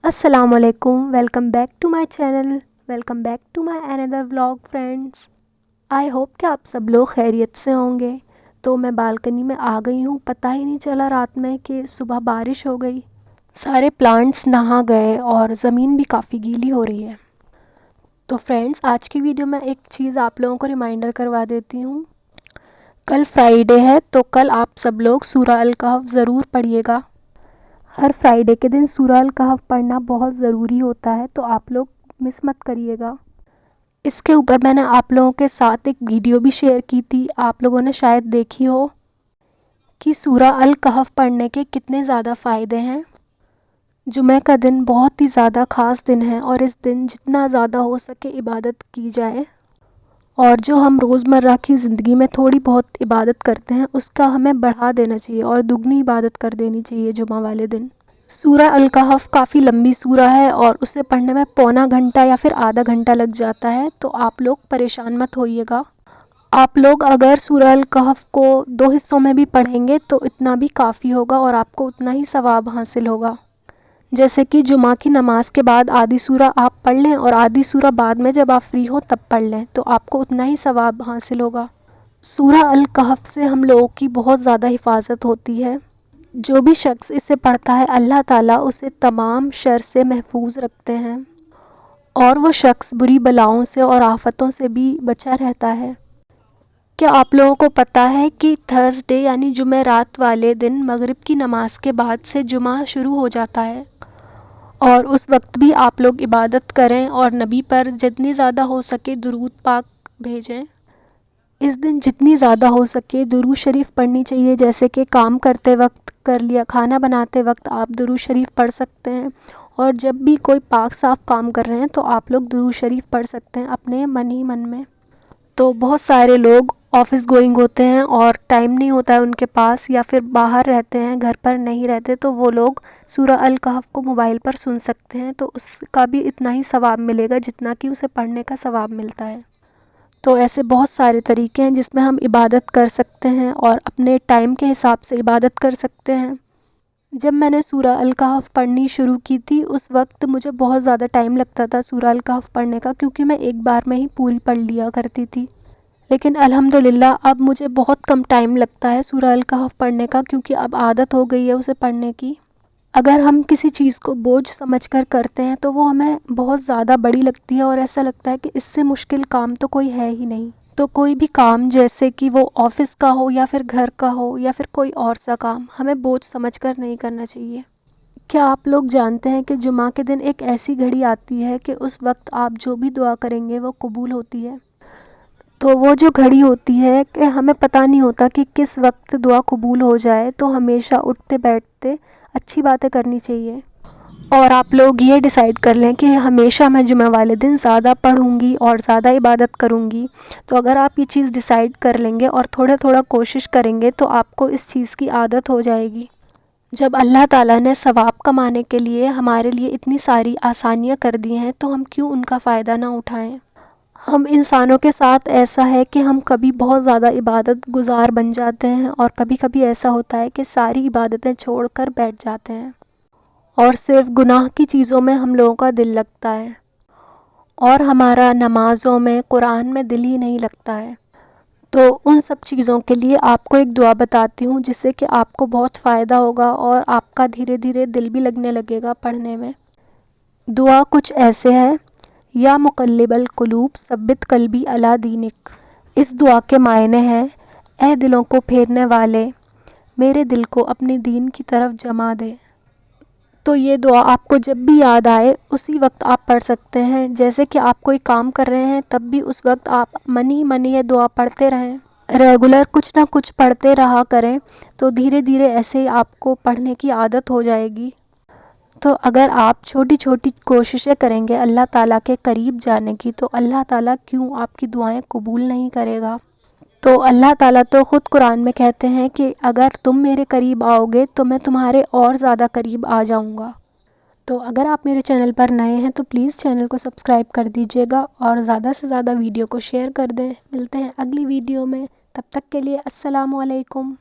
السلام علیکم، welcome back to my channel, welcome back to my اندر ولاگ فرینڈس۔ آئی ہوپ کہ آپ سب لوگ خیریت سے ہوں گے۔ تو میں بالکنی میں آ گئی ہوں، پتہ ہی نہیں چلا رات میں کہ صبح بارش ہو گئی، سارے پلانٹس نہا گئے اور زمین بھی کافی گیلی ہو رہی ہے۔ تو فرینڈس، آج کی ویڈیو میں ایک چیز آپ لوگوں کو ریمائنڈر کروا دیتی ہوں۔ کل فرائیڈے ہے تو کل آپ سب لوگ سورہ الکہف ضرور پڑھیے گا۔ ہر فرائیڈے کے دن سورہ الکہف پڑھنا بہت ضروری ہوتا ہے، تو آپ لوگ مس مت کریے گا۔ اس کے اوپر میں نے آپ لوگوں کے ساتھ ایک ویڈیو بھی شیئر کی تھی، آپ لوگوں نے شاید دیکھی ہو کہ سورہ الکہف پڑھنے کے کتنے زیادہ فائدے ہیں۔ جمعہ کا دن بہت ہی زیادہ خاص دن ہے اور اس دن جتنا زیادہ ہو سکے عبادت کی جائے، اور جو ہم روزمرہ کی زندگی میں تھوڑی بہت عبادت کرتے ہیں اس کا ہمیں بڑھا دینا چاہیے اور دگنی عبادت کر دینی چاہیے جمعہ والے دن۔ سورہ الکہف کافی لمبی سورہ ہے اور اسے پڑھنے میں پونا گھنٹہ یا پھر آدھا گھنٹہ لگ جاتا ہے، تو آپ لوگ پریشان مت ہوئیے گا۔ آپ لوگ اگر سورہ الکہف کو 2 حصوں میں بھی پڑھیں گے تو اتنا بھی کافی ہوگا اور آپ کو اتنا ہی ثواب حاصل ہوگا۔ جیسے کہ جمعہ کی نماز کے بعد آدھی سورہ آپ پڑھ لیں اور آدھی سورہ بعد میں جب آپ فری ہو تب پڑھ لیں، تو آپ کو اتنا ہی ثواب حاصل ہوگا۔ سورہ الکہف سے ہم لوگوں کی بہت زیادہ حفاظت ہوتی ہے۔ جو بھی شخص اسے پڑھتا ہے اللہ تعالیٰ اسے تمام شر سے محفوظ رکھتے ہیں، اور وہ شخص بری بلاؤں سے اور آفتوں سے بھی بچا رہتا ہے۔ کیا آپ لوگوں کو پتہ ہے کہ تھرسڈے یعنی جمعرات والے دن مغرب کی نماز کے بعد سے جمعہ شروع ہو جاتا ہے، اور اس وقت بھی آپ لوگ عبادت کریں اور نبی پر جتنی زیادہ ہو سکے درود پاک بھیجیں۔ اس دن جتنی زیادہ ہو سکے درود شریف پڑھنی چاہیے، جیسے کہ کام کرتے وقت کر لیا، کھانا بناتے وقت آپ درود شریف پڑھ سکتے ہیں، اور جب بھی کوئی پاک صاف کام کر رہے ہیں تو آپ لوگ درود شریف پڑھ سکتے ہیں اپنے من ہی من میں۔ تو بہت سارے لوگ آفس گوئنگ ہوتے ہیں اور ٹائم نہیں ہوتا ہے ان کے پاس، یا پھر باہر رہتے ہیں، گھر پر نہیں رہتے، تو وہ لوگ سورہ الکہف کو موبائل پر سن سکتے ہیں، تو اس کا بھی اتنا ہی ثواب ملے گا جتنا کہ اسے پڑھنے کا ثواب ملتا ہے۔ تو ایسے بہت سارے طریقے ہیں جس میں ہم عبادت کر سکتے ہیں اور اپنے ٹائم کے حساب سے عبادت کر سکتے ہیں۔ جب میں نے سورہ الکہف پڑھنی شروع کی تھی اس وقت مجھے بہت زیادہ ٹائم لگتا تھا سورہ الکہف پڑھنے کا، کیونکہ میں ایک بار میں ہی پوری پڑھ لیا کرتی تھی۔ لیکن الحمدللہ اب مجھے بہت کم ٹائم لگتا ہے سورہ الکہف پڑھنے کا، کیونکہ اب عادت ہو گئی ہے اسے پڑھنے کی۔ اگر ہم کسی چیز کو بوجھ سمجھ کر کرتے ہیں تو وہ ہمیں بہت زیادہ بڑی لگتی ہے، اور ایسا لگتا ہے کہ اس سے مشکل کام تو کوئی ہے ہی نہیں۔ تو کوئی بھی کام، جیسے کہ وہ آفس کا ہو یا پھر گھر کا ہو یا پھر کوئی اور سا کام، ہمیں بوجھ سمجھ کر نہیں کرنا چاہیے۔ کیا آپ لوگ جانتے ہیں کہ جمعہ کے دن ایک ایسی گھڑی آتی ہے کہ اس وقت آپ جو بھی دعا کریں گے وہ قبول ہوتی ہے؟ تو وہ جو گھڑی ہوتی ہے کہ ہمیں پتہ نہیں ہوتا کہ کس وقت دعا قبول ہو جائے، تو ہمیشہ اٹھتے بیٹھتے اچھی باتیں کرنی چاہیے، اور آپ لوگ یہ ڈیسائیڈ کر لیں کہ ہمیشہ میں جمعہ والے دن زیادہ پڑھوں گی اور زیادہ عبادت کروں گی۔ تو اگر آپ یہ چیز ڈیسائیڈ کر لیں گے اور تھوڑا تھوڑا کوشش کریں گے تو آپ کو اس چیز کی عادت ہو جائے گی۔ جب اللہ تعالیٰ نے ثواب کمانے کے لیے ہمارے لیے اتنی ساری آسانیاں کر دی ہیں تو ہم کیوں ان کا فائدہ نہ اٹھائیں؟ ہم انسانوں کے ساتھ ایسا ہے کہ ہم کبھی بہت زیادہ عبادت گزار بن جاتے ہیں، اور کبھی کبھی ایسا ہوتا ہے کہ ساری عبادتیں چھوڑ کر بیٹھ جاتے ہیں، اور صرف گناہ کی چیزوں میں ہم لوگوں کا دل لگتا ہے، اور ہمارا نمازوں میں، قرآن میں دل ہی نہیں لگتا ہے۔ تو ان سب چیزوں کے لیے آپ کو ایک دعا بتاتی ہوں جس سے کہ آپ کو بہت فائدہ ہوگا اور آپ کا دھیرے دھیرے دل بھی لگنے لگے گا پڑھنے میں۔ دعا کچھ ایسے ہے: یا مقلب القلوب ثبت قلبی علی دینک۔ اس دعا کے معنی ہیں: اے دلوں کو پھیرنے والے، میرے دل کو اپنی دین کی طرف جما دے۔ تو یہ دعا آپ کو جب بھی یاد آئے اسی وقت آپ پڑھ سکتے ہیں، جیسے کہ آپ کوئی کام کر رہے ہیں تب بھی اس وقت آپ من ہی من یہ دعا پڑھتے رہیں، ریگولر کچھ نہ کچھ پڑھتے رہا کریں، تو دھیرے دھیرے ایسے ہی آپ کو پڑھنے کی عادت ہو جائے گی۔ تو اگر آپ چھوٹی چھوٹی کوششیں کریں گے اللہ تعالیٰ کے قریب جانے کی، تو اللہ تعالیٰ کیوں آپ کی دعائیں قبول نہیں کرے گا؟ تو اللہ تعالیٰ تو خود قرآن میں کہتے ہیں کہ اگر تم میرے قریب آؤ گے تو میں تمہارے اور زیادہ قریب آ جاؤں گا۔ تو اگر آپ میرے چینل پر نئے ہیں تو پلیز چینل کو سبسکرائب کر دیجیے گا اور زیادہ سے زیادہ ویڈیو کو شیئر کر دیں۔ ملتے ہیں اگلی ویڈیو میں، تب تک کے لیے السلام علیکم۔